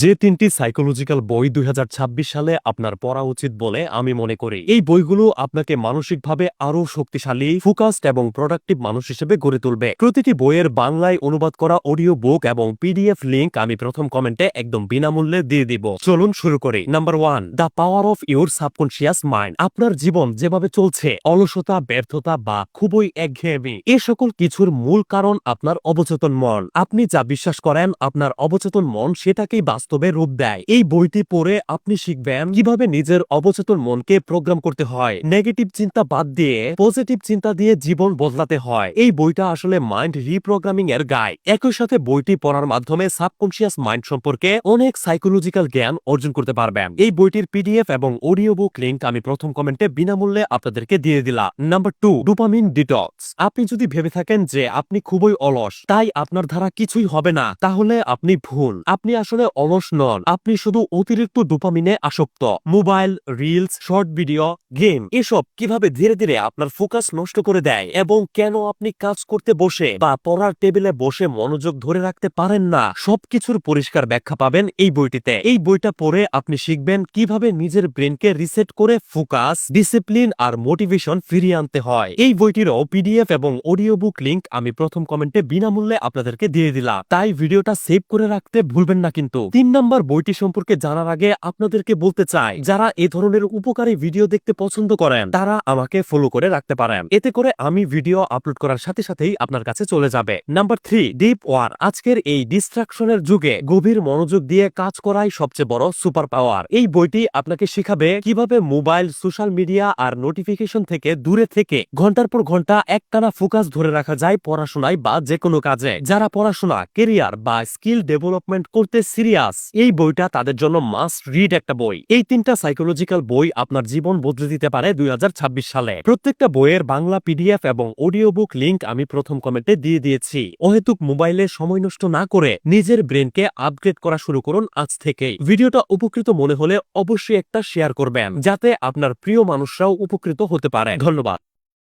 যে ৩টি সাইকোলজিক্যাল বই ২০২৬ সালে আপনার পড়া উচিত বলে আমি মনে করি। এই বইগুলো আপনাকে মানসিকভাবে আরও শক্তিশালী, ফোকাসড এবং প্রোডাক্টিভ মানুষ হিসেবে গড়ে তুলবে। প্রতিটি বইয়ের বাংলায় অনুবাদ করা অডিও বুক এবং পিডিএফ লিংক আমি প্রথম কমেন্টে একদম বিনামূল্যে দিয়ে দিব। চলুন শুরু করি। Number 1, the power of your subconscious mind. আপনার জীবন যেভাবে চলছে, অলসতা, ব্যর্থতা বা খুবই একঘেয়েমি, এ সকল কিছুর মূল কারণ আপনার অবচেতন মন। আপনি যা বিশ্বাস করেন, আপনার অবচেতন মন সেটাকেই বাস্তবে রূপ দেয়। এই বইটি পড়ে আপনি শিখবেন কিভাবে নিজের অবচেতন মনকে প্রোগ্রাম করতে হয়, নেগেটিভ চিন্তা বাদ দিয়ে পজিটিভ চিন্তা দিয়ে জীবন বদলাতে হয়। এই বইটা আসলে মাইন্ড রিপ্রোগ্রামিং এর গাইড। একই সাথে বইটি পড়ার মাধ্যমে সাবকনশিয়াস মাইন্ড সম্পর্কে অনেক সাইকোলজিক্যাল জ্ঞান অর্জন করতে পারবেন। এই বইটির পিডিএফ এবং অডিও বুক লিংক আমি প্রথম কমেন্টে বিনামূল্যে আপনাদেরকে দিয়ে দিলাম। Number 2, dopamine detox. আপনি যদি ভেবে থাকেন যে আপনি খুবই অলস, তাই আপনার দ্বারা কিছুই হবে না, তাহলে আপনি ভুল। আপনি আসলে অলস নন, আপনি শুধু অতিরিক্ত ডোপামিনে আসক্ত। Mobile, reels, short video, game, এসব কিভাবে ধীরে ধীরে আপনার ফোকাস নষ্ট করে দেয় এবং কেন আপনি কাজ করতে বসে বা পড়ার টেবিলে বসে মনোযোগ ধরে রাখতে পারেন না, সবকিছুর পরিষ্কার ব্যাখ্যা পাবেন এই বইটিতে। এই বইটা পড়ে আপনি শিখবেন কিভাবে নিজের ব্রেনকে রিসেট করে ফোকাস, ডিসিপ্লিন আর মোটিভেশন ফিরিয়ে আনতে হয়। এই বইটিরও পিডিএফ এবং অডিও বুক লিংক আমি প্রথম কমেন্টে বিনামূল্যে আপনাদেরকে দিয়ে দিলাম, তাই ভিডিওটা সেভ করে রাখতে ভুলবেন না কিন্তু। 3 নাম্বার বইটি সম্পর্কে জানার আগে আপনাদেরকে বলতে চাই, যারা এ ধরনের উপকারী ভিডিও দেখতে পছন্দ করেন তারা আমাকে ফলো করে রাখতে পারেন। এতে করে আমি ভিডিও আপলোড করার সাথে সাথেই আপনার কাছে চলে যাবে। Number 3, deep war. আজকের এই ডিস্ট্রাকশনের যুগে গভীর মনোযোগ দিয়ে কাজ করাই সবচেয়ে বড় সুপার পাওয়ার। এই বইটি আপনাকে শেখাবে কিভাবে মোবাইল, সোশ্যাল মিডিয়া আর নোটিফিকেশন থেকে দূরে থেকে ঘন্টার পর ঘন্টা একটানা ফোকাস ধরে রাখা যায় পড়াশোনায় বা যে কোনো কাজে। যারা পড়াশোনা, কেরিয়ার বা স্কিল ডেভেলপমেন্ট করতে সিরিয়াস, এই বইটা তাদের জন্য মাস্ট রিড একটা বই। এই 3টা সাইকোলজিক্যাল বই আপনার জীবন বদলে দিতে পারে 2026 সালে। প্রত্যেকটা বইয়ের বাংলা পিডিএফ এবং অডিও বুক লিংক আমি প্রথম কমেন্টে দিয়ে দিয়েছি। অহেতুক মোবাইলে সময় নষ্ট না করে নিজের ব্রেনকে আপগ্রেড করা শুরু করুন আজ থেকেই। ভিডিওটা উপকৃত মনে হলে অবশ্যই একটা শেয়ার করবেন, যাতে আপনার প্রিয় মানুষরাও উপকৃত হতে পারে। ধন্যবাদ।